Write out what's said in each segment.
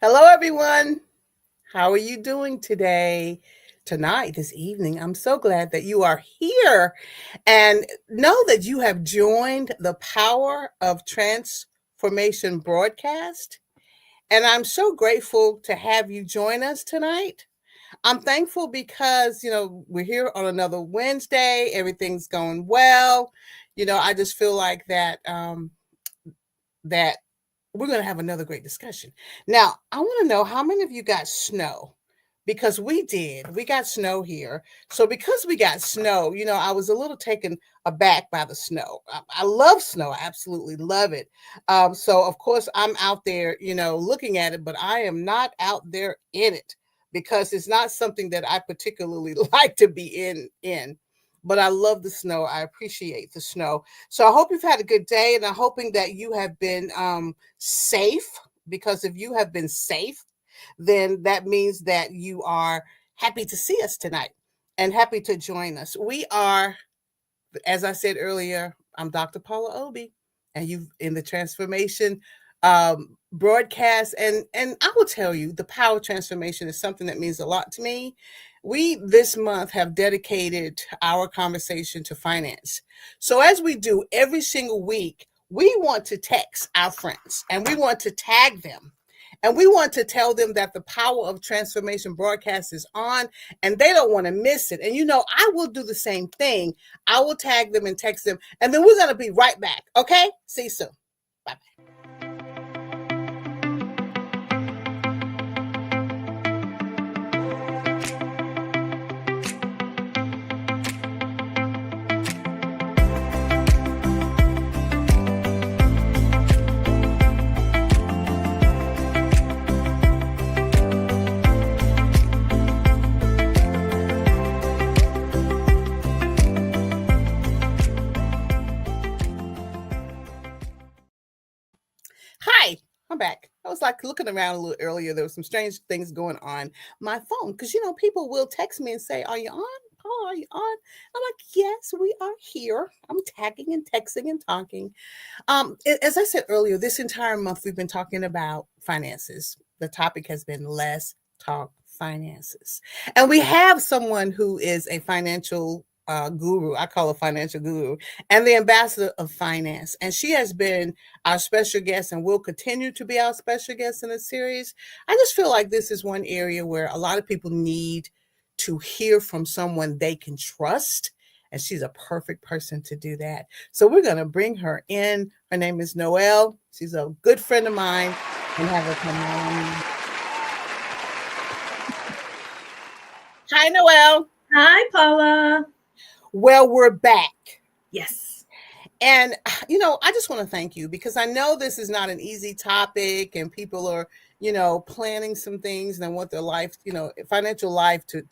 Hello, everyone. How are you doing today, tonight, this evening? I'm so glad that you are here and know that you have joined the Power of Transformation broadcast. And I'm so grateful to have you join us tonight. I'm thankful because, we're here on another Wednesday. Everything's going well. I just feel like that we're going to have another great discussion. Now, I want to know how many of you got snow? Because we did. We got snow here. So, because we got snow, I was a little taken aback by the snow. I love snow. I absolutely love it. So, of course, I'm out there, looking at it, but I am not out there in it because it's not something that I particularly like to be in. But I love the snow. I appreciate the snow. So I hope you've had a good day, and I'm hoping that you have been safe. Because if you have been safe, then that means that you are happy to see us tonight and happy to join us. We are, as I said earlier, I'm Dr. Paula Obi, and you in the transformation broadcast. And I will tell you, the power of transformation is something that means a lot to me. We this month have dedicated our conversation to finance. So as we do every single week, we want to text our friends and we want to tag them. And we want to tell them that the power of transformation broadcast is on and they don't want to miss it. And I will do the same thing. I will tag them and text them. And then we're going to be right back. Okay? See you soon. Bye bye. Hi, I'm back. I was like looking around a little earlier. There were some strange things going on my phone because people will text me and say, "Are you on? Oh, are you on?" I'm like, "Yes, we are here." I'm tagging and texting and talking. As I said earlier, this entire month we've been talking about finances. The topic has been Let's Talk Finances. And we have someone who is a financial guru. I call her financial guru and the ambassador of finance. And she has been our special guest and will continue to be our special guest in the series. I just feel like this is one area where a lot of people need to hear from someone they can trust. And she's a perfect person to do that. So we're going to bring her in. Her name is Noel. She's a good friend of mine and have her come on. Hi, Noel. Hi, Paula. Well, we're back. Yes. And, I just want to thank you because I know this is not an easy topic and people are, planning some things and they want their life, financial life to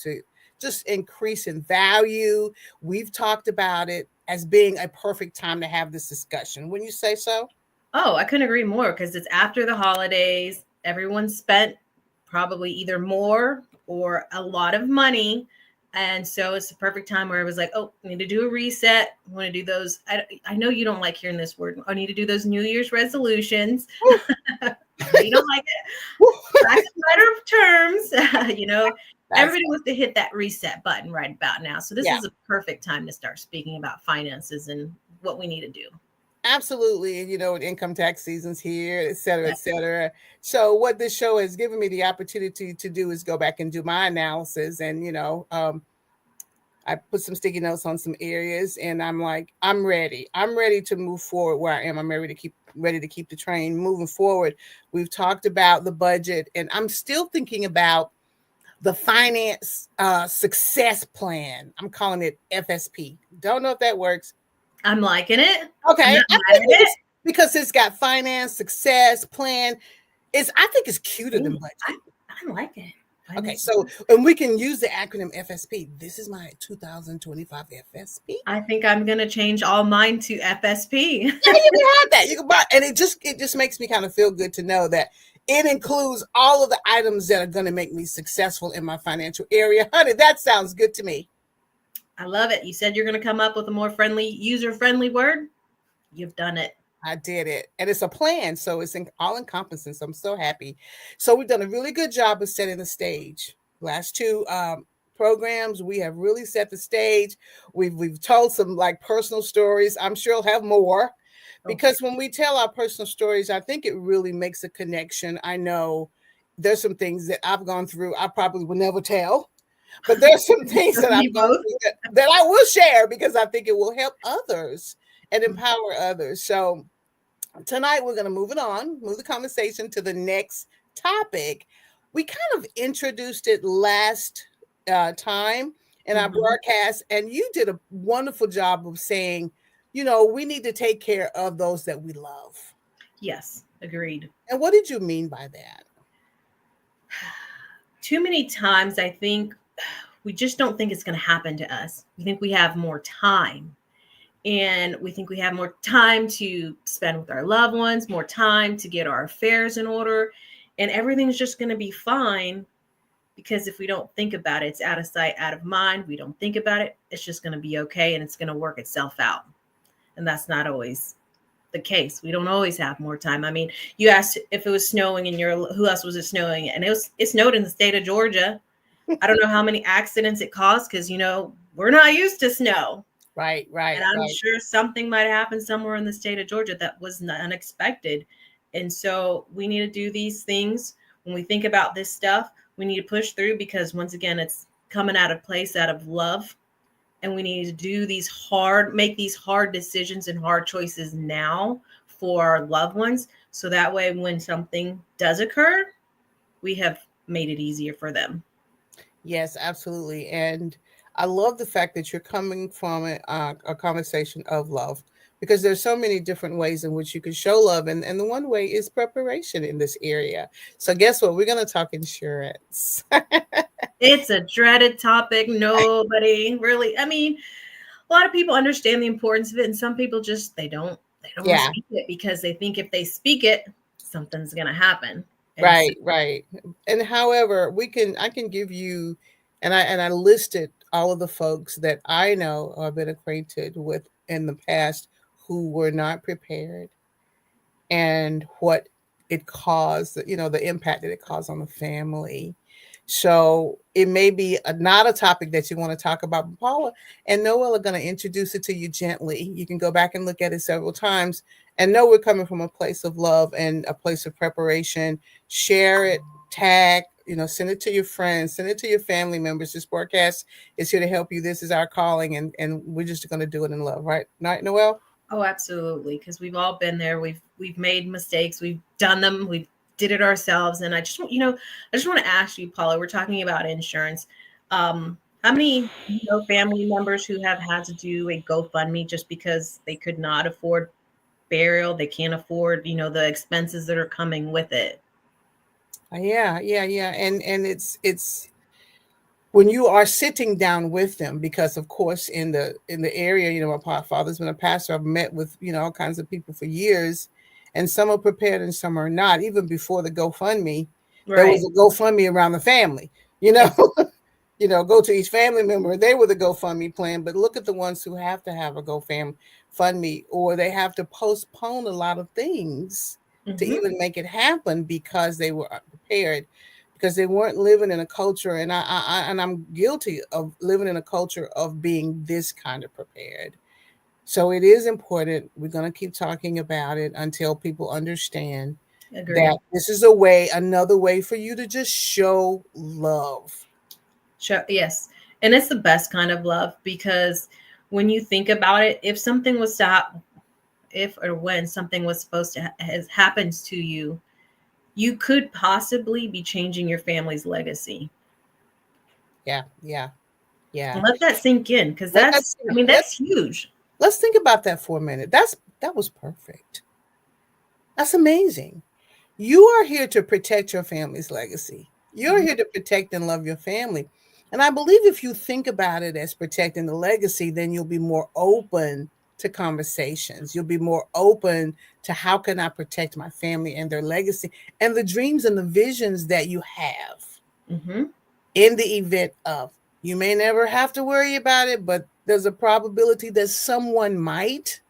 just increase in value. We've talked about it as being a perfect time to have this discussion. Wouldn't you say so? Oh, I couldn't agree more because it's after the holidays. Everyone spent probably either more or a lot of money. And so it's the perfect time where I was like, oh, I need to do a reset. I want to do those. I know you don't like hearing this word. I need to do those New Year's resolutions. You don't like it. That's a matter of terms. Everybody wants to hit that reset button right about now. So this is a perfect time to start speaking about finances and what we need to do. Absolutely. Income tax season's here, et cetera, et cetera. So what this show has given me the opportunity to do is go back and do my analysis. And, I put some sticky notes on some areas and I'm like, I'm ready. I'm ready to move forward where I am. I'm ready to keep the train moving forward. We've talked about the budget and I'm still thinking about the finance success plan. I'm calling it FSP. Don't know if that works. I'm liking it. Okay. Because it's got finance, success, plan. I think it's cuter than budget. I like it. Okay, so and we can use the acronym FSP. This is my 2025 FSP. I think I'm gonna change all mine to FSP. Yeah, you can have that. You can buy, and it just makes me kind of feel good to know that it includes all of the items that are going to make me successful in my financial area. Honey, that sounds good to me. I love it. You said you're going to come up with a more friendly, user-friendly word. You've done it. I did it. And it's a plan. So it's all encompassing. So I'm so happy. So we've done a really good job of setting the stage. Last two programs, we have really set the stage. We've told some like personal stories. I'm sure I'll have more Oh, because when we tell our personal stories, I think it really makes a connection. I know there's some things that I've gone through I probably will never tell, but there's some things that me I've gone both. through that I will share because I think it will help others and empower others. So tonight we're going to move the conversation to the next topic. We kind of introduced it last time in our Mhm. broadcast, and you did a wonderful job of saying, we need to take care of those that we love. Yes, agreed. And what did you mean by that? Too many times, I think we just don't think it's going to happen to us. We think we have more time. And we think we have more time to spend with our loved ones, more time to get our affairs in order. And everything's just going to be fine because if we don't think about it, it's out of sight, out of mind. We don't think about it. It's just going to be okay and it's going to work itself out. And that's not always the case. We don't always have more time. I mean, you asked if it was snowing in who else was it snowing? And it snowed in the state of Georgia. I don't know how many accidents it caused because, we're not used to snow. Right, right, And I'm right. sure something might happen somewhere in the state of Georgia that was unexpected. And so we need to do these things. When we think about this stuff, we need to push through because once again, it's coming out of place, out of love. And we need to make these hard decisions and hard choices now for our loved ones. So that way, when something does occur, we have made it easier for them. Yes, absolutely. And I love the fact that you're coming from a conversation of love because there's so many different ways in which you can show love. And the one way is preparation in this area. So, guess what? We're going to talk insurance. It's a dreaded topic. Nobody really, I mean, a lot of people understand the importance of it and some people just they don't want to Yeah, speak it because they think if they speak it something's going to happen. And so right, right. And however, I can give you, and I listed all of the folks that I know or have been acquainted with in the past who were not prepared and what it caused, the impact that it caused on the family. So it may be not a topic that you want to talk about, but Paula and Noel are going to introduce it to you gently. You can go back and look at it several times and know we're coming from a place of love and a place of preparation. Share it, tag, send it to your friends, send it to your family members. This broadcast is here to help you. This is our calling, and we're just going to do it in love, right? Right, Noel? oh absolutely because we've all been there. We've made mistakes, we've done them, we've did it ourselves. And I just want to ask you, Paula, we're talking about insurance. How many family members who have had to do a GoFundMe just because they could not afford burial, they can't afford the expenses that are coming with it? Yeah, yeah, yeah. And it's when you are sitting down with them, because of course in the area, my father's been a pastor. I've met with all kinds of people for years, and some are prepared and some are not. Even before the GoFundMe, there was Right. a GoFundMe around the family. you Yeah. know go to each family member. They were the GoFundMe plan, but look at the ones who have to have a GoFundMe, or they have to postpone a lot of things to Hmm. even make it happen because they were unprepared, because they weren't living in a culture, and I'm guilty of living in a culture of being this kind of prepared. So it is important. We're going to keep talking about it until people understand that Agreed. this is another way for you to just show love. Sure. Yes. And it's the best kind of love because when you think about it, if something was to if or when something was supposed to has happens to you, you could possibly be changing your family's legacy. Yeah, yeah, yeah. And let that sink in because Let that that's, I sink. mean, that's huge. Let's think about that for a minute. That was perfect. That's amazing. You are here to protect your family's legacy. You're Mhm. here to protect and love your family. And I believe if you think about it as protecting the legacy, then you'll be more open to conversations. You'll be more open to how can I protect my family and their legacy and the dreams and the visions that you have Mhm. in the event of. You may never have to worry about it, but there's a probability that someone might.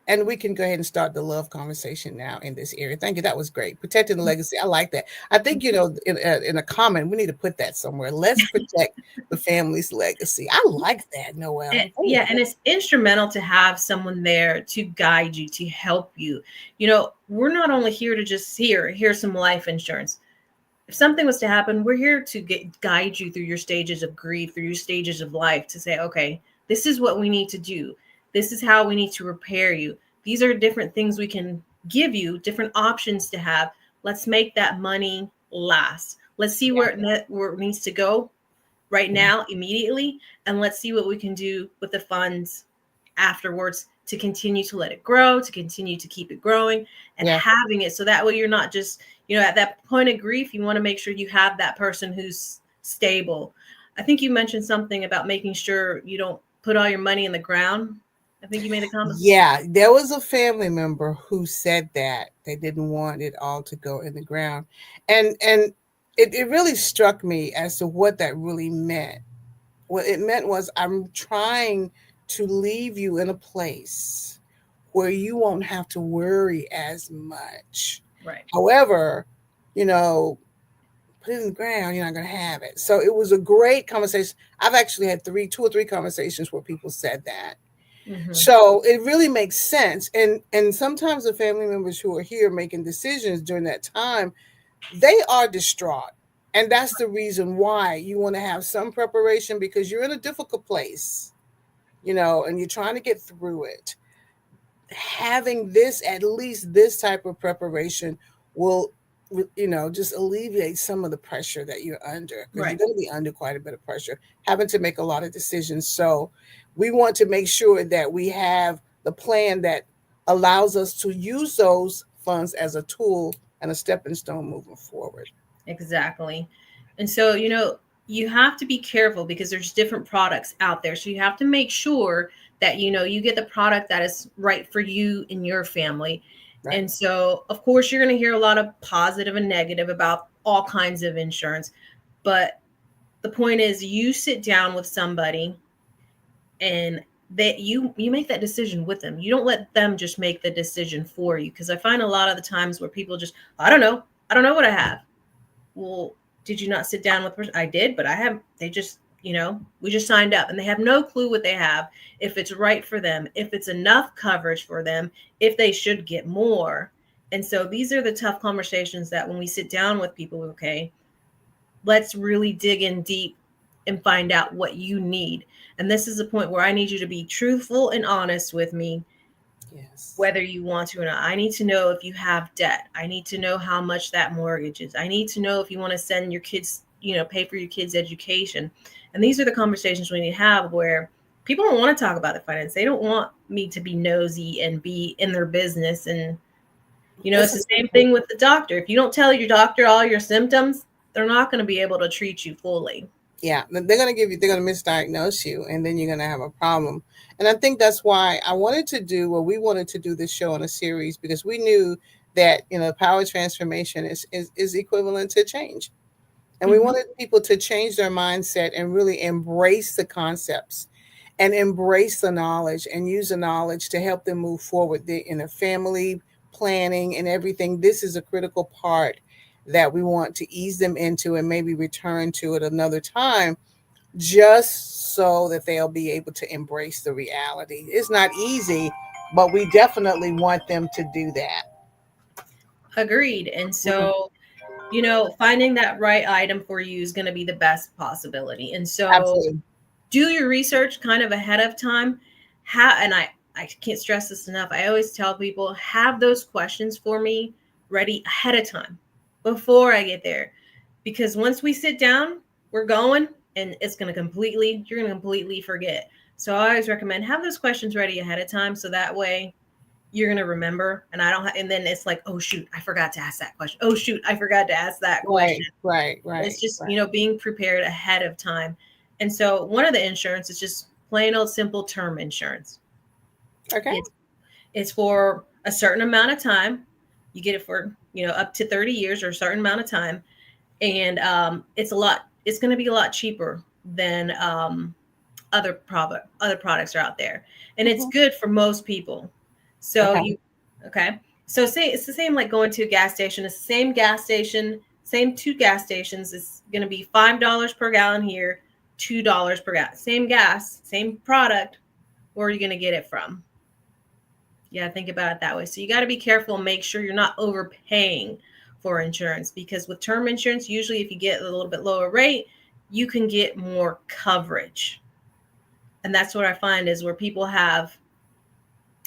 And we can go ahead and start the love conversation now in this area. Thank you. That was great. Protecting the legacy. I like that. I think, in a comment, we need to put that somewhere. Let's protect the family's legacy. I like that, Noel. Very Yeah, and good. it's instrumental to have someone there to guide you, to help you. We're not only here to just here's some life insurance. If something was to happen, we're here to guide you through your stages of grief, through your stages of life, to say, okay, this is what we need to do. This is how we need to repair you. These are different things we can give you, different options to have. Let's make that money last. Let's see Yeah. where it needs to go right now, immediately, and let's see what we can do with the funds afterwards to continue to let it grow, to continue to keep it growing and Yeah. having it. So that way you're not just, at that point of grief, you want to make sure you have that person who's stable. I think you mentioned something about making sure you don't put all your money in the ground. I think you made a comment. Yeah, there was a family member who said that they didn't want it all to go in the ground. And it really struck me as to what that really meant. What it meant was, I'm trying to leave you in a place where you won't have to worry as much. Right. However, you know, put it in the ground, you're not going to have it. So it was a great conversation. I've actually had 2 or 3 conversations where people said that. Mm-hmm. So it really makes sense. And sometimes the family members who are here making decisions during that time, they are distraught. And that's the reason why you want to have some preparation, because you're in a difficult place, and you're trying to get through it. Having this, at least this type of preparation, will, just alleviate some of the pressure that you're under, because you're Right. going to be under quite a bit of pressure, having to make a lot of decisions. So we want to make sure that we have the plan that allows us to use those funds as a tool and a stepping stone moving forward. Exactly. And so, you have to be careful because there's different products out there. So you have to make sure that, you get the product that is right for you and your family. Right. And so, of course, you're going to hear a lot of positive and negative about all kinds of insurance. But the point is, you sit down with somebody and that you make that decision with them. You don't let them just make the decision for you. Because I find a lot of the times where people just, I don't know what I have. Well, did you not sit down with the person? I did, but they just, we just signed up and they have no clue what they have, if it's right for them, if it's enough coverage for them, if they should get more. And so these are the tough conversations that when we sit down with people, okay, let's really dig in deep and find out what you need. And this is a point where I need you to be truthful and honest with me, Yes. whether you want to or not. I need to know if you have debt. I need to know how much that mortgage is. I need to know if you want to send your kids, pay for your kids' education. And these are the conversations we need to have, where people don't want to talk about the finance. They don't want me to be nosy and be in their business. And, This it's the is same thing with the doctor. If you don't tell your doctor all your symptoms, they're not going to be able to treat you fully. Yeah, they're going to misdiagnose you, and then you're going to have a problem. And I think that's why we wanted to do this show in a series, because we knew that, power transformation is equivalent to change. And we Mm-hmm. wanted people to change their mindset and really embrace the concepts and embrace the knowledge and use the knowledge to help them move forward in their family planning and everything. This is a critical part that we want to ease them into, and maybe return to it another time, just so that they'll be able to embrace the reality. It's not easy, but we definitely want them to do that. Agreed. And Mhm. so, finding that right item for you is going to be the best possibility. And so, Absolutely. do your research kind of ahead of time. And I can't stress this enough. I always tell people, have those questions for me ready ahead of time before I get there. Because once we sit down, we're going, and you're going to completely forget. So I always recommend have those questions ready ahead of time, so that way you're going to remember. And and then it's like, oh shoot, I forgot to ask that question. Oh shoot, I forgot to ask that question. Right, right, It's right, just, right. being prepared ahead of time. And so one of the insurance is just plain old simple term insurance. Okay. It's it's for a certain amount of time. You get it for, up to 30 years or a certain amount of time. And it's going to be a lot cheaper than other products are out there. And it's Mhm. good for most people. So Okay. you, okay. So say it's the same like going to a gas station. It's the same gas station, same two gas stations. It's going to be $5 per gallon here, $2 per gallon. Same gas, same product. Where are you going to get it from? Yeah, think about it that way. So you got to be careful and make sure you're not overpaying for insurance, because with term insurance, usually if you get a little bit lower rate, you can get more coverage. And that's what I find is where people have,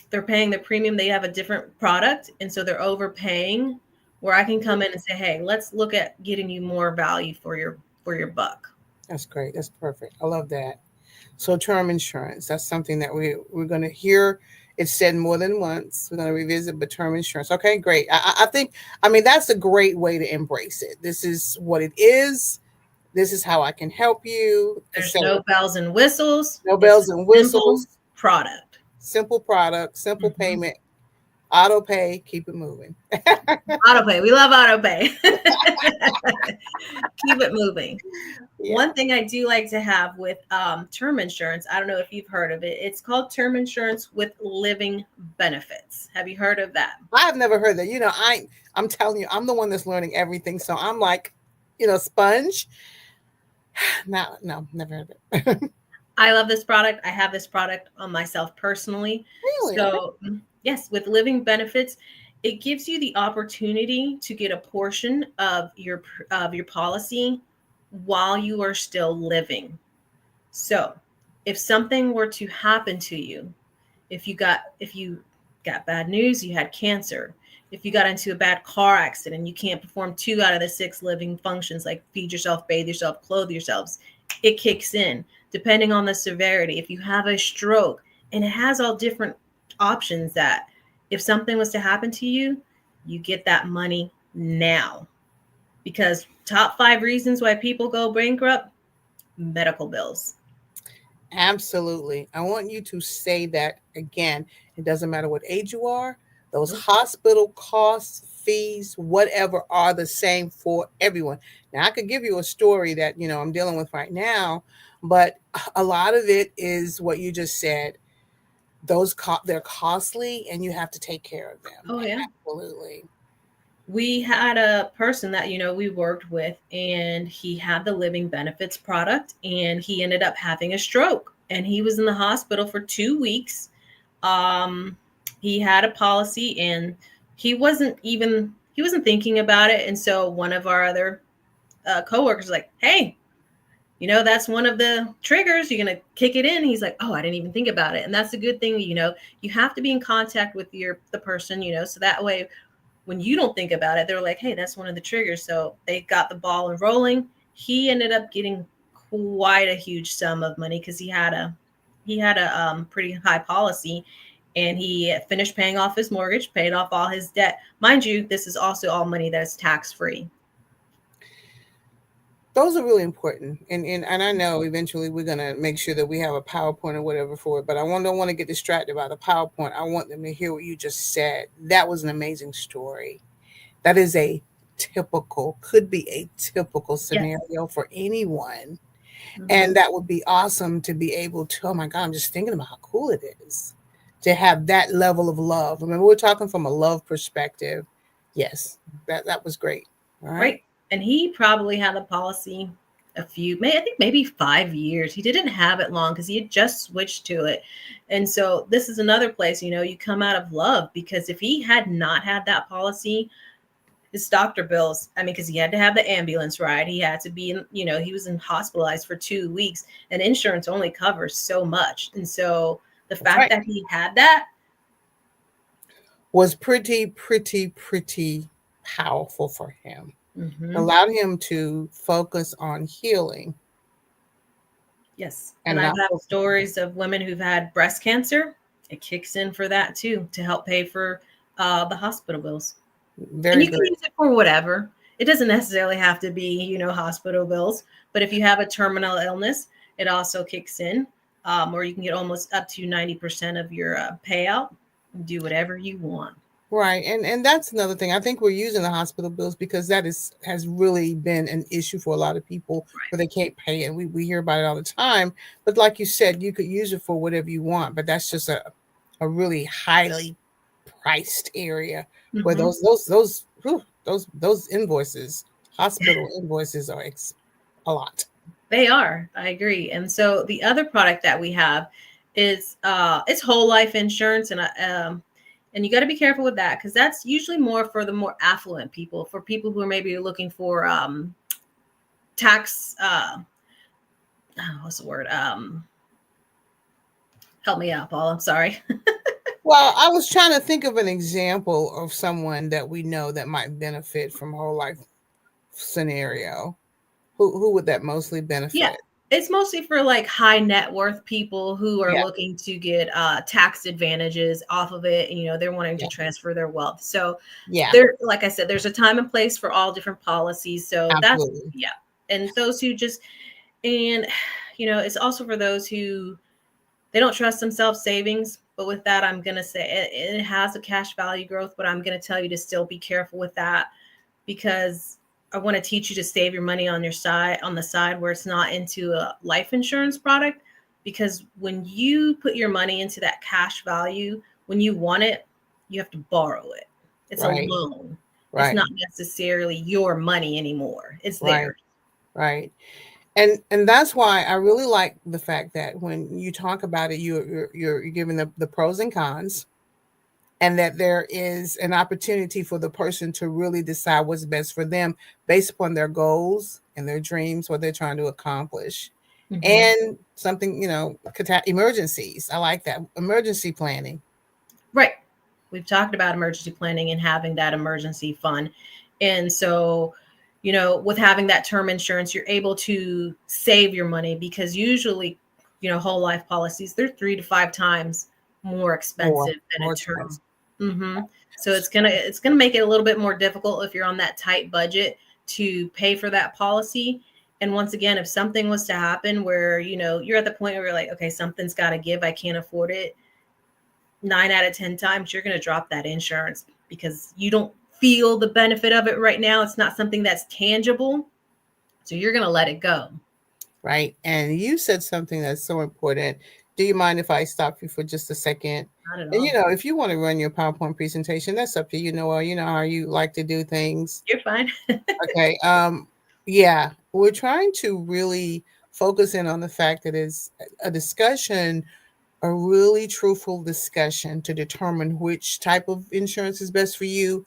they're paying the premium, they have a different product, and so they're overpaying, where I can come in and say, hey, let's look at getting you more value for your buck. That's great. That's perfect. I love that. So term insurance, that's something that we're going to hear it said more than once. We're going to revisit, but term insurance. Okay, great. I think, I mean, that's a great way to embrace it. This is what it is. This is how I can help you, There's etc. no bells and whistles. No It's a bells and simple whistles. product. Simple product, simple Mhm. payment, auto pay, keep it moving. Auto pay. We love auto pay. Keep it moving. Yeah. One thing I do like to have with term insurance, I don't know if you've heard of it. It's called term insurance with living benefits. Have you heard of that? I've never heard that. I'm telling you, I'm the one that's learning everything. So I'm like, sponge. No, no, never heard of it. I love this product. I have this product on myself personally. Really? Okay. So, yes, with living benefits, it gives you the opportunity to get a portion of your policy while you are still living. So, if something were to happen to you, if you got bad news, you had cancer, if you got into a bad car accident, you can't perform 2 out of the 6 living functions like feed yourself, bathe yourself, clothe yourselves, it kicks in depending on the severity. If you have a stroke, and it has all different options that if something was to happen to you, you get that money now. Because top 5 reasons why people go bankrupt: medical bills. Absolutely. I want you to say that again. It doesn't matter what age you are, those Nope. hospital costs, fees, whatever are the same for everyone. Now, I could give you a story that, I'm dealing with right now, but a lot of it is what you just said. They're costly and you have to take care of them. Oh yeah. Absolutely. We had a person that we worked with, and he had the living benefits product, and he ended up having a stroke, and he was in the hospital for 2 weeks. um he had a policy, and he wasn't thinking about it, and so one of our other coworkers was like, hey, that's one of the triggers, you're going to kick it in. He's like, oh, I didn't even think about it. And that's a good thing. You have to be in contact with the person, so that way when you don't think about it, they're like, hey, that's one of the triggers. So they got the ball rolling. He ended up getting quite a huge sum of money because he had a pretty high policy, and he finished paying off his mortgage, paid off all his debt. Mind you, this is also all money that is tax free. Those are really important. And I know eventually we're going to make sure that we have a PowerPoint or whatever for it, but don't want to get distracted by the PowerPoint. I want them to hear what you just said. That was an amazing story. That is could be a typical Yes. scenario for anyone. Mhm. And that would be awesome to be able to, oh my God, I'm just thinking about how cool it is to have that level of love. Remember, we're talking from a love perspective. Yes, that was great. All right. Right. And he probably had a policy I think maybe 5 years. He didn't have it long because he had just switched to it. And so this is another place, you come out of love, because if he had not had that policy, his doctor bills, I mean, because he had to have the ambulance ride, he had to be in, he was hospitalized for 2 weeks, and insurance only covers so much. And so the That's fact right. that he had that, Was pretty, pretty, pretty powerful for him. mhm, Allowed him to focus on healing yes. And and I've not had focus. stories of women who've had breast cancer. It kicks in for that too, to help pay for the hospital bills. And Very you can good. use it for whatever. It doesn't necessarily have to be, hospital bills. But if you have a terminal illness, it also kicks in, or you can get almost up to 90% of your payout. Do whatever you want. Right. And that's another thing. I think we're using the hospital bills because has really been an issue for a lot of people where they can't pay it. We hear about it all the time. But like you said, you could use it for whatever you want, but that's just a really highly priced area where Hmm. those invoices, hospital invoices are a lot. They are. I agree. And so the other product that we have is it's whole life insurance, and you got to be careful with that because that's usually more for the more affluent people, for people who are maybe looking for tax. What's the word? Help me out, Paul. I'm sorry. Well, I was trying to think of an example of someone that we know that might benefit from whole life scenario. Who would that mostly Yeah, benefit? it's mostly for like high net worth people who are Yeah, looking to get tax advantages off of it, and they're wanting to yeah, transfer their wealth. So yeah, there, like I said, there's a time and place for all different policies. So that's, absolutely. yeah. And those who just, and it's also for those who they don't trust themselves savings. But with that, I'm gonna say it has a cash value growth, but I'm gonna tell you to still be careful with that because I want to teach you to save your money on your side, on the side where it's not into a life insurance product. Because when you put your money into that cash value, when you want it, you have to borrow it. It's a Right, loan. It's right, not necessarily your money anymore. It's right, theirs. right. And that's why I really like the fact that when you talk about it, you're giving the pros and cons, and that there is an opportunity for the person to really decide what's best for them based upon their goals and their dreams, what they're trying to accomplish, Hmm. and something, emergencies. I like that, emergency planning. Right. We've talked about emergency planning and having that emergency fund. And so, with having that term insurance, you're able to save your money because usually, whole life policies, they're 3 to 5 times more more expensive than a more term. expensive. Hmm. So it's gonna make it a little bit more difficult if you're on that tight budget to pay for that policy. And once again, if something was to happen where you're at the point where you're like, okay, something's got to give, I can't afford it, 9 out of 10 times you're going to drop that insurance because you don't feel the benefit of it right now. It's not something that's tangible. So you're going to let it go. Right. And you said something that's so important. Do you mind if I stop you for just a second? Not at And all. if you want to run your PowerPoint presentation, that's up to you, Noel. You know how you like to do things. You're fine. Okay. Yeah, we're trying to really focus in on the fact that it's a discussion, a really truthful discussion to determine which type of insurance is best for you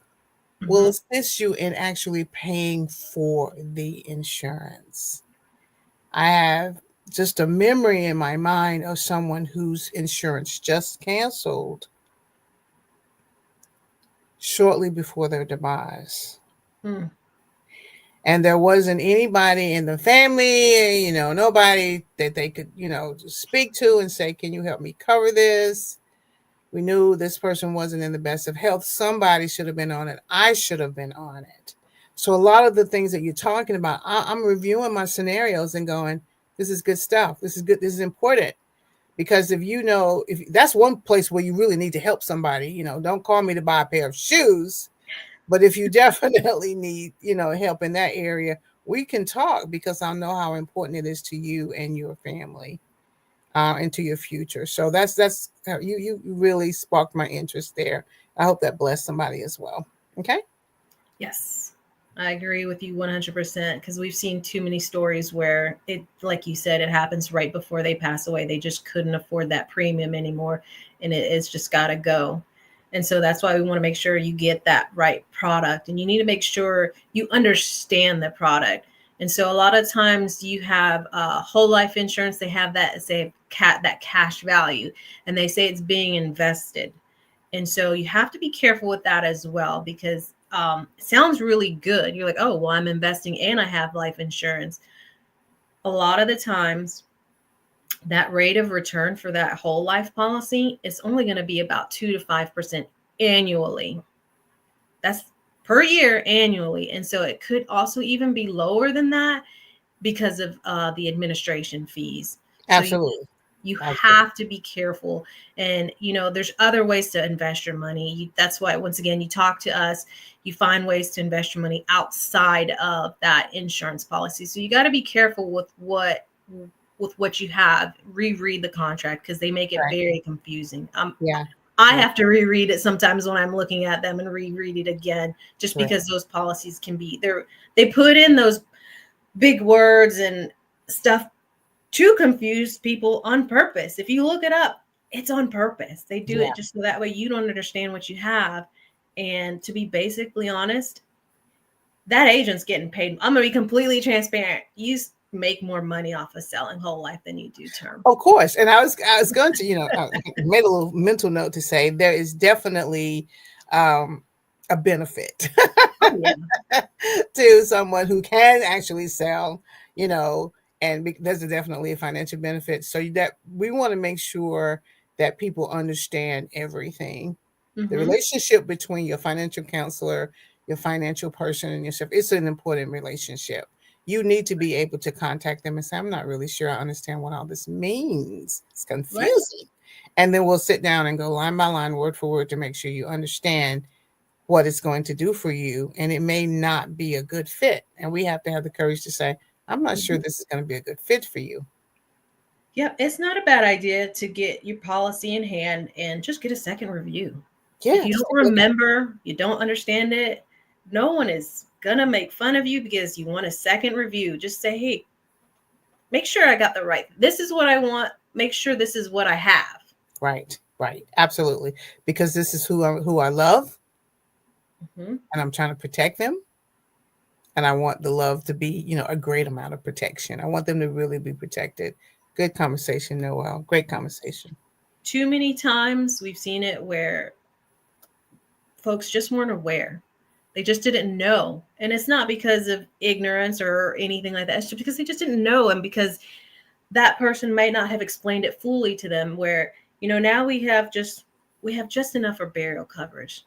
will Hmm. assist you in actually paying for the insurance. I have just a memory in my mind of someone whose insurance just canceled shortly before their demise. Hmm. And there wasn't anybody in the family, nobody that they could, speak to and say, "Can you help me cover this?" We knew this person wasn't in the best of health. Somebody should have been on it. I should have been on it. So a lot of the things that you're talking about, I'm reviewing my scenarios and going, "This is good stuff. This is good. This is important." Because if that's one place where you really need to help somebody, don't call me to buy a pair of shoes. But if you definitely need, help in that area, we can talk because I know how important it is to you and your family, and to your future. So that's you really sparked my interest there. I hope that blessed somebody as well. Okay. Yes. I agree with you 100% because we've seen too many stories where it, like you said, it happens right before they pass away. They just couldn't afford that premium anymore and it's just got to go. And so that's why we want to make sure you get that right product and you need to make sure you understand the product. And so a lot of times you have whole life insurance, they have that, say, that cash value, and they say it's being invested. And so you have to be careful with that as well because it sounds really good. You're like, oh, well, I'm investing and I have life insurance. A lot of the times, that rate of return for that whole life policy is only going to be about 2 to 5% annually. That's per year annually. And so it could also even be lower than that because of the administration fees. So Absolutely. you Absolutely. have to be careful. And there's other ways to invest your money. That's why, once again, you talk to us, you find ways to invest your money outside of that insurance policy. So you got to be careful with what you have. Reread the contract because they make it Right. very confusing. Yeah. I Right. have to reread it sometimes when I'm looking at them and reread it again, just Right. because those policies can be there. They put in those big words and stuff to confuse people on purpose. If you look it up, it's on purpose. They do Yeah. it just so that way you don't understand what you have. And to be basically honest, that agent's getting paid. I'm gonna be completely transparent. Make more money off of selling whole life than you do term. Of course. And I was going to, I made a little mental note to say there is definitely a benefit Oh yeah. to someone who can actually sell, and there's definitely a financial benefit. So that we want to make sure that people understand everything. The Mm-hmm. relationship between your financial counselor, your financial person, and yourself, it's an important relationship. You need to be able to contact them and say, I'm not really sure I understand what all this means. It's Right. confusing. And then we'll sit down and go line by line, word for word, to make sure you understand what it's going to do for you. And it may not be a good fit. And we have to have the courage to say, I'm not sure Mm-hmm. this is going to be a good fit for you. Yeah, it's not a bad idea to get your policy in hand and just get a second review. If Yeah, you just don't take a look at it. remember, you don't understand it, no one is gonna make fun of you because you want a second review. Just say, hey, make sure I got the right. This is what I want. Make sure this is what I have. Right, right. Absolutely. Because this is who I love, Mm-hmm. and I'm trying to protect them. And I want the love to be, a great amount of protection. I want them to really be protected. Good conversation, Noel. Great conversation. Too many times we've seen it where folks just weren't aware. They just didn't know. And it's not because of ignorance or anything like that. It's just because they just didn't know. And because that person might not have explained it fully to them, where, now we have just enough for burial coverage.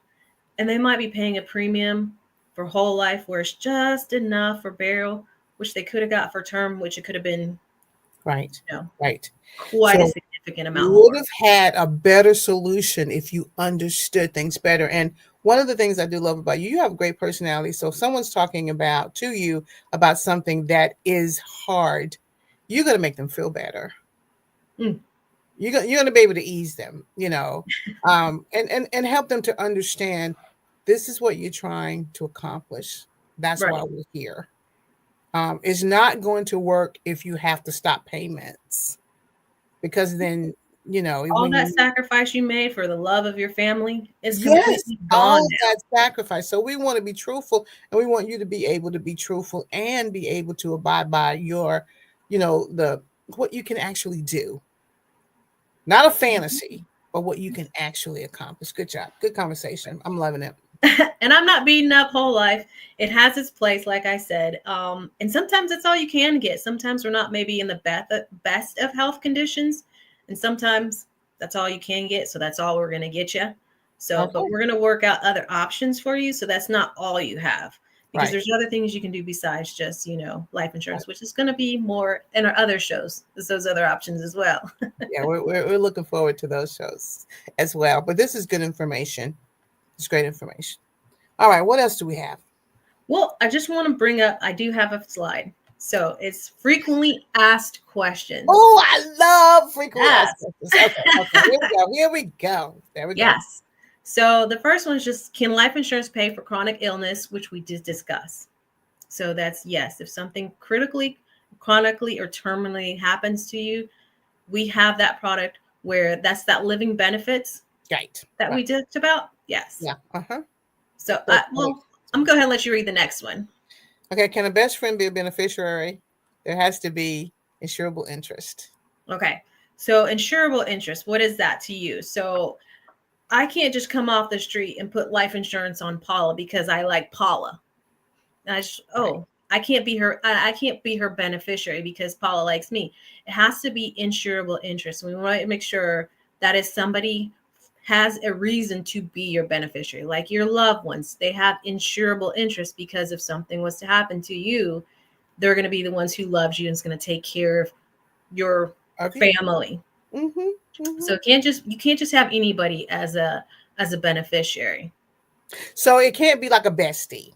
And they might be paying a premium for whole life where it's just enough for burial, which they could have got for term, which it could have been, Right, you know, right. quite a So significant you amount would more. have had a better solution if you understood things better. And one of the things I do love about you, you have a great personality. So if someone's talking to you about something that is hard, you're going to make them feel better. Mm, You're going to be able to ease them, and help them to understand this is what you're trying to accomplish. That's why right. we're here. It's not going to work if you have to stop payments, because then, All when that you, sacrifice you made for the love of your family is yes, completely gone all now. that sacrifice. So we want to be truthful, and we want you to be able to be truthful and be able to abide by your, the what you can actually do. Not a fantasy, but what you can actually accomplish. Good job. Good conversation. I'm loving it. And I'm not beating up whole life. It has its place, like I said. And sometimes that's all you can get. Sometimes we're not maybe in the best of health conditions, and sometimes that's all you can get. So that's all we're going to get you. So, but Okay. we're going to work out other options for you. So that's not all you have, because Right. there's other things you can do besides just, life Right. insurance, which is going to be more in our other shows. There's those other options as well. Yeah, we're looking forward to those shows as well. But this is good information. It's great information. All right. What else do we have? Well, I just want to bring up, I do have a slide. So it's frequently asked questions. Oh, I love frequently asked Yes. questions. Okay. Okay. Here we go. Here we go. There we go. Yes. So the first one is just, can life insurance pay for chronic illness, which we did discuss? So that's yes. If something chronically, or terminally happens to you, we have that product where that's that living benefits Right. that Right. we talked about. Yes. Yeah. Uh-huh. So, So, I'm going to go ahead and let you read the next one. okay. Can a best friend be a beneficiary? There has to be insurable interest. Okay. So insurable interest, what is that to you? So I can't just come off the street and put life insurance on Paula because I like Paula. And Right. I can't be her. I can't be her beneficiary because Paula likes me. It has to be insurable interest. We want to make sure that is somebody has a reason to be your beneficiary, like your loved ones. They have insurable interest because if something was to happen to you, they're going to be the ones who loves you and is going to take care of your Okay. family. Mm-hmm. Mm-hmm. So you can't just have anybody as a beneficiary. So it can't be like a bestie.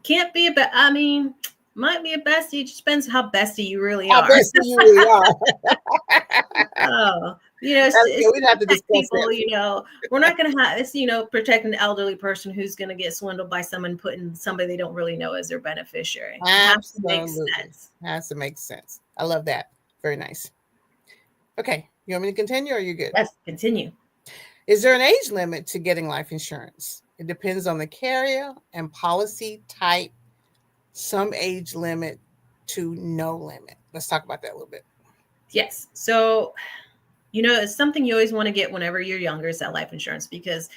Can't be I mean, might be a bestie. It just depends how bestie you really How are. bestie you really are. Oh, Yeah, it's we'd to have to protect discuss people. that. We're not going to have this, protect an elderly person who's going to get swindled by someone putting somebody they don't really know as their beneficiary. It has to make Absolutely. sense. Has to make sense. I love that. Very nice. Okay. You want me to continue or are you good? Let's continue. Is there an age limit to getting life insurance? It depends on the carrier and policy type. Some age limit to no limit. Let's talk about that a little bit. Yes. So, it's something you always want to get whenever you're younger is that life insurance because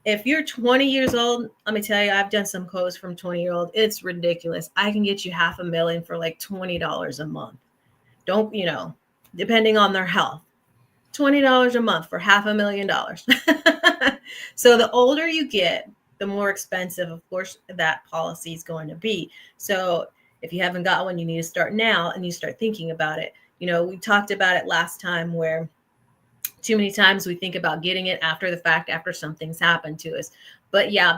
if you're 20 years old, let me tell you, I've done some quotes from 20-year-old. It's ridiculous. I can get you $500,000 for like $20 a month. Don't, depending on their health. $20 a month for $500,000. So the older you get, the more expensive, of course, that policy is going to be. So if you haven't got one, you need to start now and you start thinking about it. We talked about it last time where too many times we think about getting it after the fact, after something's happened to us. But yeah,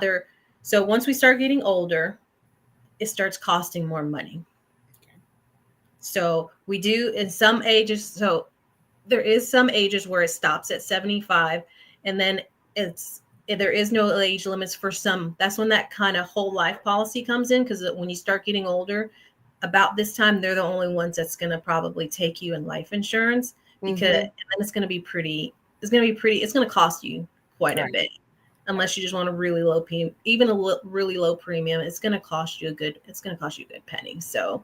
so once we start getting older, it starts costing more money. So we do in some ages. So there is some ages where it stops at 75 and then there is no age limits for some. That's when that kind of whole life policy comes in because when you start getting older, about this time they're the only ones that's going to probably take you in life insurance because and then it's going to be pretty it's going to cost you quite a bit unless you just want a really low premium. Even really low premium, it's going to cost you a good penny. So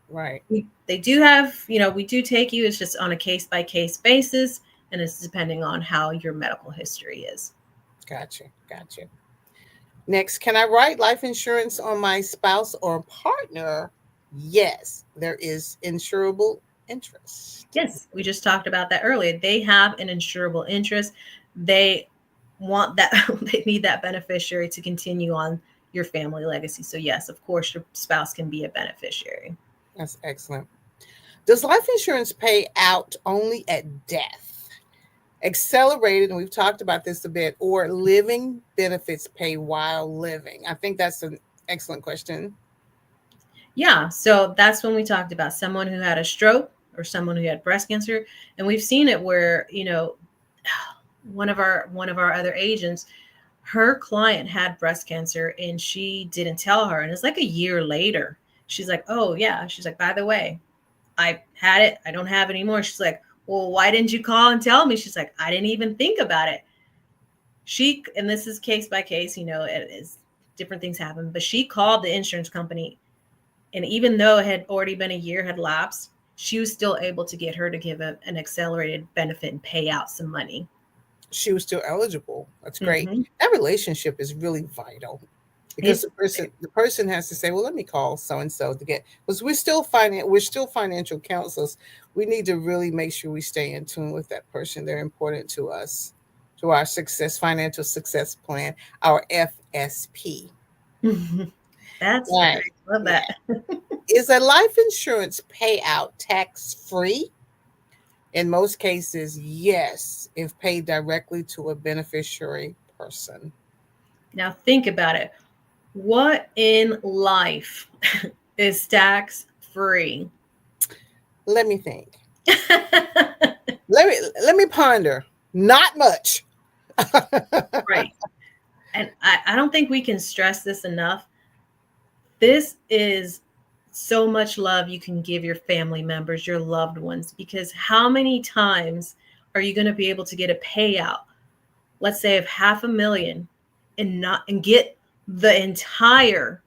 right. They do have, we do take you. It's just on a case by case basis, and it's depending on how your medical history is. Gotcha. Next, can I write life insurance on my spouse or partner? Yes, there is insurable interest. Yes, we just talked about that earlier. They have an insurable interest. They want that, they need that beneficiary to continue on your family legacy. So, yes, of course, your spouse can be a beneficiary. That's excellent. Does life insurance pay out only at death? Accelerated, and we've talked about this a bit, or living benefits pay while living? I think that's an excellent question. Yeah, so that's when we talked about someone who had a stroke or someone who had breast cancer, and we've seen it where one of our other agents, her client had breast cancer and she didn't tell her, and it's like a year later she's like, oh yeah, she's like, by the way, I had it, I don't have it anymore. She's like, well, why didn't you call and tell me? She's like, I didn't even think about it. And this is case by case, it is different things happen, but she called the insurance company, and even though it had already been a year had lapsed, she was still able to get her to give an accelerated benefit and pay out some money. She was still eligible. That's great. That relationship is really vital because the person has to say, well, let me call so and so to get, because we're still financial counselors. We need to really make sure we stay in tune with that person. They're important to us, to our financial success plan, our FSP. That's right. Love that. Is a life insurance payout tax free? In most cases, yes, if paid directly to a beneficiary person. Now think about it. What in life is tax free? Let me think. let me ponder. Not much. Right. And I don't think we can stress this enough. This is so much love you can give your family members, your loved ones, because how many times are you going to be able to get a payout, let's say of $500,000, and get the entire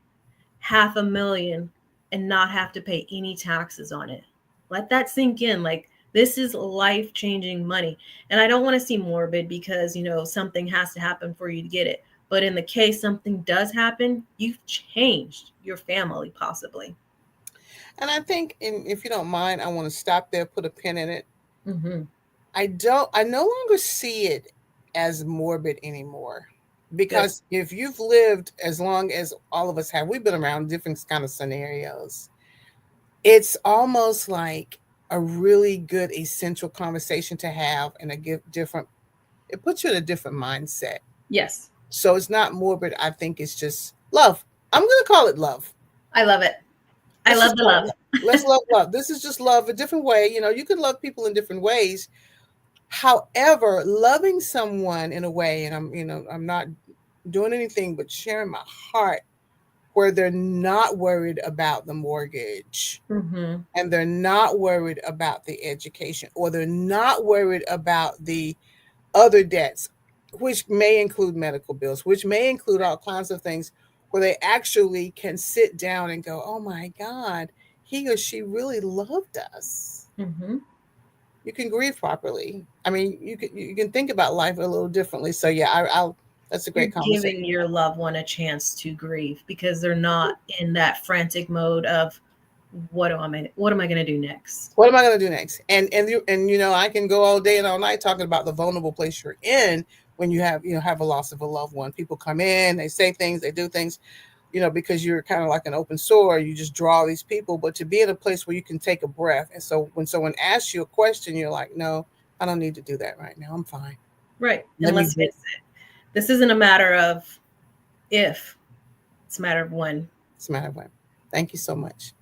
$500,000 and not have to pay any taxes on it? Let that sink in. Like, this is life-changing money. And I don't want to seem morbid because, something has to happen for you to get it. But in the case something does happen, you've changed your family possibly. And I think, if you don't mind, I want to stop there, put a pin in it. Mm-hmm. I no longer see it as morbid anymore. Because if you've lived as long as all of us have, we've been around different kind of scenarios. It's almost like a really good essential conversation to have, and it puts you in a different mindset. Yes. So it's not morbid. I think it's just love. I'm going to call it love. I love it. I Let's love just the love. love. Let's love love. This is just love a different way. You can love people in different ways. However, loving someone in a way, and I'm not doing anything but sharing my heart where they're not worried about the mortgage Hmm. and they're not worried about the education or they're not worried about the other debts, which may include medical bills, which may include all kinds of things where they actually can sit down and go, oh my God, he or she really loved us. Hmm. You can grieve properly. I mean, you can think about life a little differently. So yeah, I'll that's a You're great conversation. giving your loved one a chance to grieve because they're not in that frantic mode of what am I going to do next? What am I going to do next? And I can go all day and all night talking about the vulnerable place you're in when you have a loss of a loved one. People come in, they say things, they do things, because you're kind of like an open sore. You just draw these people, but to be in a place where you can take a breath. And so when someone asks you a question, you're like, no, I don't need to do that right now. I'm fine. Right. And Let me let's breathe. face it, this isn't a matter of if, it's a matter of when. It's a matter of when. Thank you so much.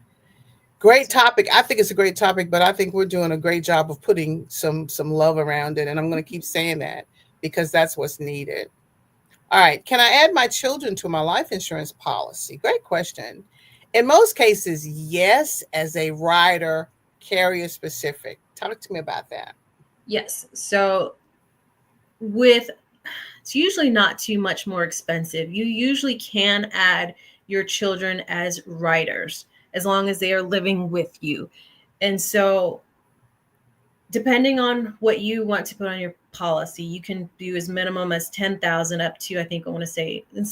Great topic. I think it's a great topic, but I think we're doing a great job of putting some love around it, and I'm going to keep saying that because that's what's needed. All right. Can I add my children to my life insurance policy? Great question. In most cases, yes, as a rider, carrier specific. Talk to me about that. Yes. So with it's usually not too much more expensive. You usually can add your children as riders as long as they are living with you. And so depending on what you want to put on your policy, you can do as minimum as 10,000 up to, I think I want to say in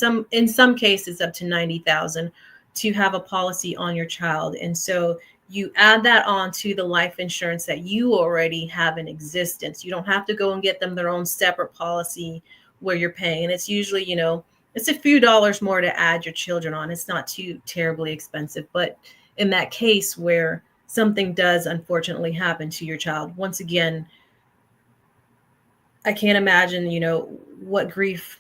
some cases up to 90,000 to have a policy on your child. And so you add that on to the life insurance that you already have in existence. You don't have to go and get them their own separate policy where you're paying. And it's usually, it's a few dollars more to add your children on. It's not too terribly expensive, but in that case where something does unfortunately happen to your child, once again, I can't imagine, what grief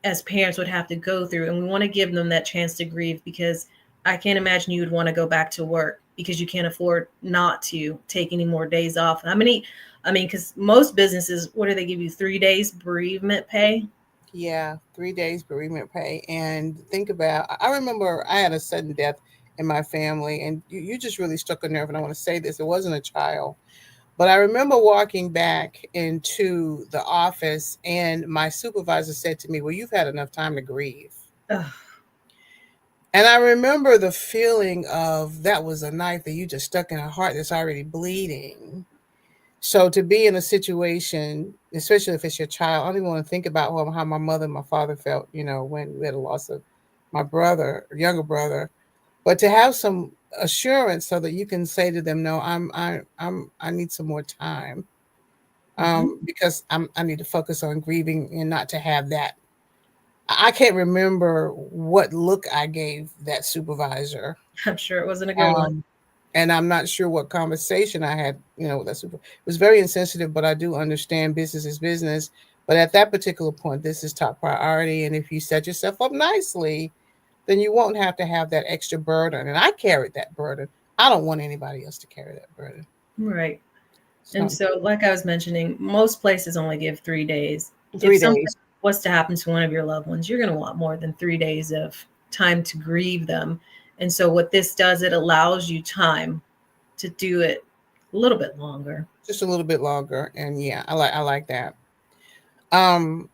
as parents would have to go through. And we want to give them that chance to grieve because I can't imagine you would want to go back to work because you can't afford not to take any more days off. Because most businesses, what do they give you? 3 days bereavement pay? Yeah, 3 days bereavement pay. And think about, I remember I had a sudden death in my family, and you just really struck a nerve. And I want to say this, it wasn't a child. But I remember walking back into the office, and my supervisor said to me, well, you've had enough time to grieve. Ugh. And I remember the feeling of that was a knife that you just stuck in a heart that's already bleeding. So to be in a situation, especially if it's your child, I don't even want to think about how my mother and my father felt, when we had a loss of my brother, younger brother. But to have some assurance so that you can say to them, no, I need some more time, Mhm. because I need to focus on grieving and not to have that. I can't remember what look I gave that supervisor, I'm sure it wasn't a good one. um, and I'm not sure what conversation I had, with that super. It was very insensitive, but I do understand business is business. But at that particular point, this is top priority, and if you set yourself up nicely, then you won't have to have that extra burden. And I carried that burden. I don't want anybody else to carry that burden. Right. And So so, like I was mentioning, most places only give 3 days. If three something days. was to happen to one of your loved ones, you're going to want more than 3 days of time to grieve them. And so, what this does, it allows you time to do it a little bit longer. Just a little bit longer. And yeah, I like that. Um,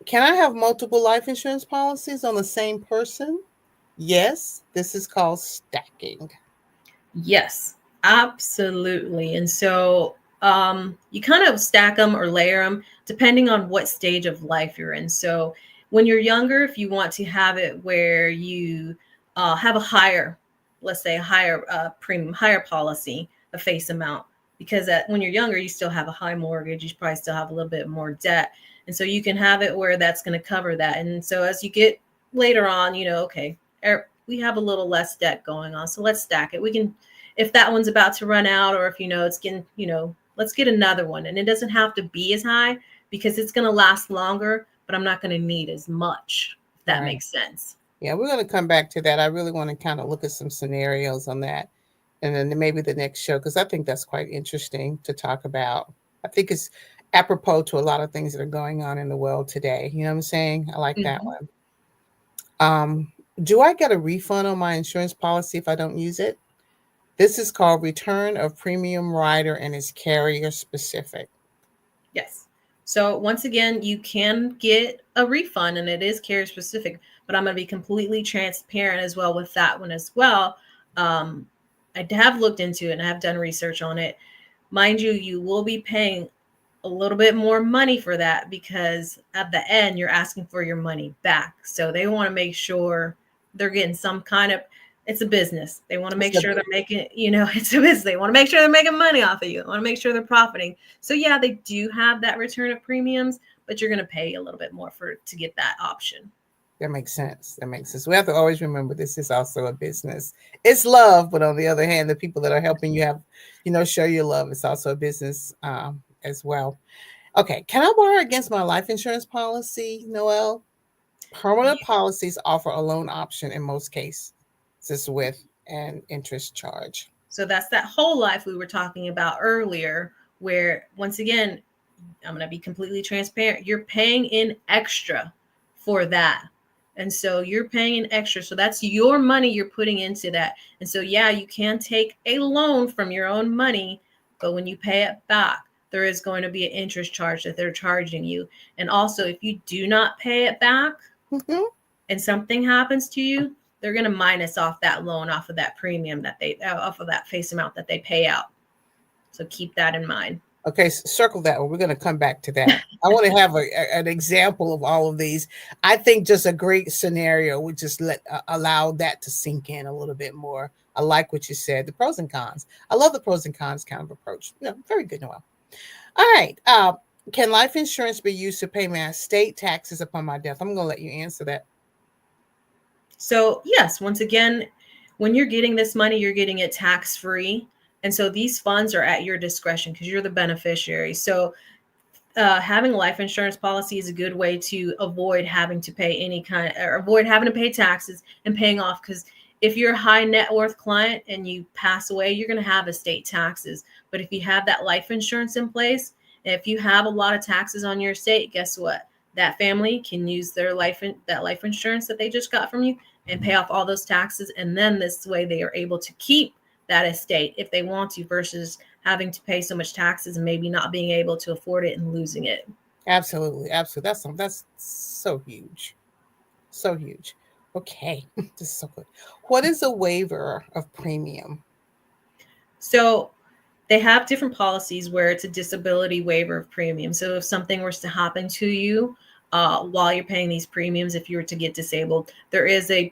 can I have multiple life insurance policies on the same person? Yes, this is called stacking. Yes, absolutely. And so, you kind of stack them or layer them depending on what stage of life you're in. So, when you're younger, if you want to have it where you have a higher, let's say a higher premium, higher policy, a face amount, because when you're younger, you still have a high mortgage, you probably still have a little bit more debt. And so, you can have it where that's going to cover that. And so, as you get later on, okay, we have a little less debt going on. So, let's stack it. We can, if that one's about to run out, or if it's getting, let's get another one. And it doesn't have to be as high because it's going to last longer, but I'm not going to need as much, if that Right. makes sense. Yeah, we're going to come back to that. I really want to kind of look at some scenarios on that, and then maybe the next show, because I think that's quite interesting to talk about. I think it's apropos to a lot of things that are going on in the world today. You know what I'm saying? I like that Mhm. one. Um, do I get a refund on my insurance policy if I don't use it? This is called return of premium rider and is carrier specific. Yes. So once again, you can get a refund and it is carrier specific, but I'm going to be completely transparent as well with that one as well. Um, I have looked into it and I have done research on it. Mind you, you will be paying a little bit more money for that because at the end you're asking for your money back. So they want to make sure they're getting some kind of, it's a business. They want to It's make the sure they're making, it's a business. They want to make sure they're making money off of you. They want to make sure they're profiting. So yeah, they do have that return of premiums, but you're going to pay a little bit more for to get that option. That makes sense. That makes sense. We have to always remember this is also a business. It's love, but on the other hand, the people that are helping you have, show your love. It's also a business as well. Okay, can I borrow against my life insurance policy, Noel? Permanent policies offer a loan option in most cases with an interest charge. So that's that whole life we were talking about earlier, where once again, I'm going to be completely transparent. You're paying in extra for that. And so you're paying in extra. So that's your money you're putting into that. And so, yeah, you can take a loan from your own money, but when you pay it back, there is going to be an interest charge that they're charging you. And also, if you do not pay it back Mm-hmm. and something happens to you, they're going to minus off that loan off of that premium that off of that face amount that they pay out. So keep that in mind. Okay, circle that one. We're going to come back to that. I want to have an example of all of these. I think just a great scenario would just allow that to sink in a little bit more. I like what you said, the pros and cons. I love the pros and cons kind of approach. Very good, Noel. All right. Can life insurance be used to pay my estate taxes upon my death? I'm going to let you answer that. So, yes, once again, when you're getting this money, you're getting it tax free. And so these funds are at your discretion because you're the beneficiary. So, having a life insurance policy is a good way to avoid having to pay any kind of, or avoid having to pay taxes and paying off. Because if you're a high net worth client and you pass away, you're going to have estate taxes. But if you have that life insurance in place, and if you have a lot of taxes on your estate, guess what? That family can use that life insurance that they just got from you and pay off all those taxes. And then this way they are able to keep that estate if they want to versus having to pay so much taxes and maybe not being able to afford it and losing it. Absolutely. Absolutely. That's so huge. So huge. Okay. This is so good. What is a waiver of premium? So they have different policies where it's a disability waiver of premium. So if something was to happen to you while you're paying these premiums, if you were to get disabled, there is a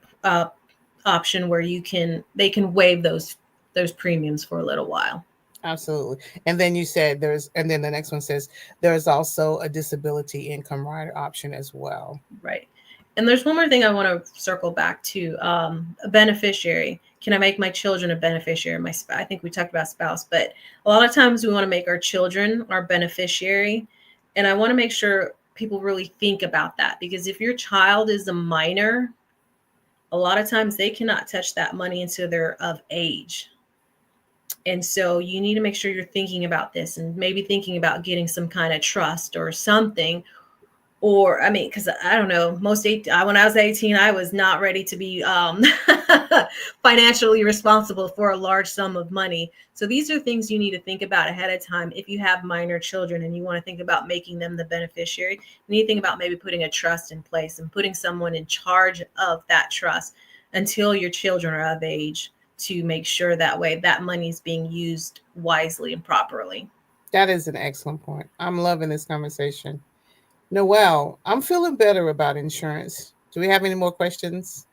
option where they can waive those premiums for a little while. Absolutely. And then you said and then the next one says there's also a disability income rider option as well. Right. And there's one more thing I want to circle back to a beneficiary. Can I make my children a beneficiary? I think we talked about spouse, but a lot of times we want to make our children our beneficiary. And I want to make sure people really think about that because if your child is a minor, a lot of times they cannot touch that money until they're of age. And so you need to make sure you're thinking about this and maybe thinking about getting some kind of trust or something. Or, I mean, because I don't know, when I was 18, I was not ready to be financially responsible for a large sum of money. So these are things you need to think about ahead of time. If you have minor children and you want to think about making them the beneficiary, you need to think about maybe putting a trust in place and putting someone in charge of that trust until your children are of age to make sure that way that money is being used wisely and properly. That is an excellent point. I'm loving this conversation. Noel, I'm feeling better about insurance. Do we have any more questions?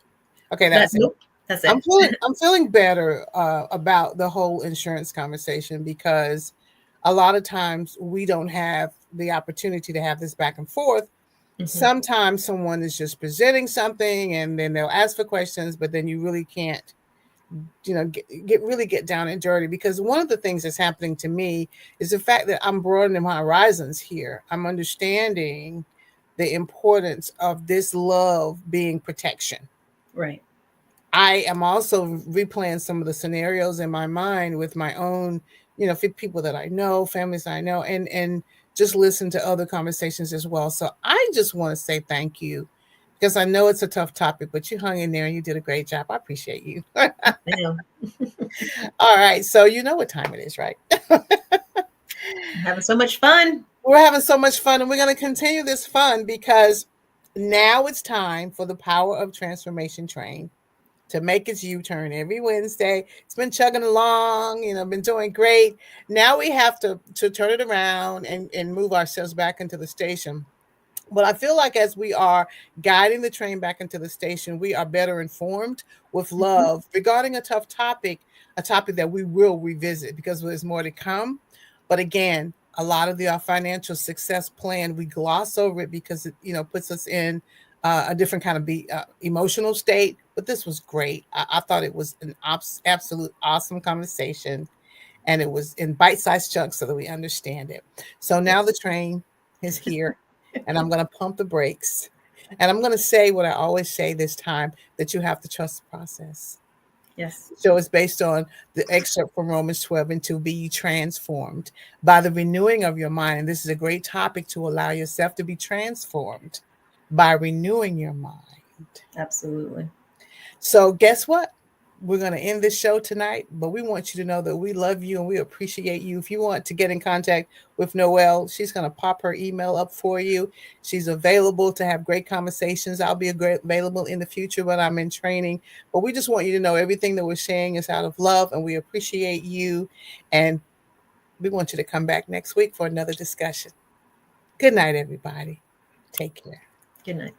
Okay, that's it. Nope, that's it. I'm feeling better about the whole insurance conversation because a lot of times we don't have the opportunity to have this back and forth. Mhm. Sometimes someone is just presenting something and then they'll ask for questions, but then you really can't get down and dirty, because one of the things that's happening to me is the fact that I'm broadening my horizons here. I'm understanding the importance of this love being protection. Right. I am also replaying some of the scenarios in my mind with my own, people that I know, families I know, and just listen to other conversations as well. So I just want to say thank you because I know it's a tough topic, but you hung in there and you did a great job. I appreciate you. Now, All right, so you know what time it is, right? having so much fun. We're having so much fun, and we're going to continue this fun because now it's time for the Power of Transformation train to make its U-turn every Wednesday. It's been chugging along, been doing great. Now we have to turn it around and move ourselves back into the station. But I feel like as we are guiding the train back into the station, we are better informed with Mhm. love regarding a tough topic, a topic that we will revisit because there's more to come. But again, a lot of our financial success plan, we gloss over it because it, puts us in a different kind of emotional state. But this was great. I thought it was an absolute awesome conversation, and it was in bite-sized chunks so that we understand it. So now the Yes. train is here, and I'm going to pump the brakes. And I'm going to say what I always say this time, that you have to trust the process. Yes. So it's based on the excerpt from Romans 12 and to be transformed by the renewing of your mind. And this is a great topic to allow yourself to be transformed by renewing your mind. Absolutely. So guess what? We're going to end this show tonight, but we want you to know that we love you and we appreciate you. If you want to get in contact with Noel, she's going to pop her email up for you. She's available to have great conversations. I'll be available in the future when I'm in training. But we just want you to know everything that we're saying is out of love, and we appreciate you. And we want you to come back next week for another discussion. Good night, everybody. Take care. Good night.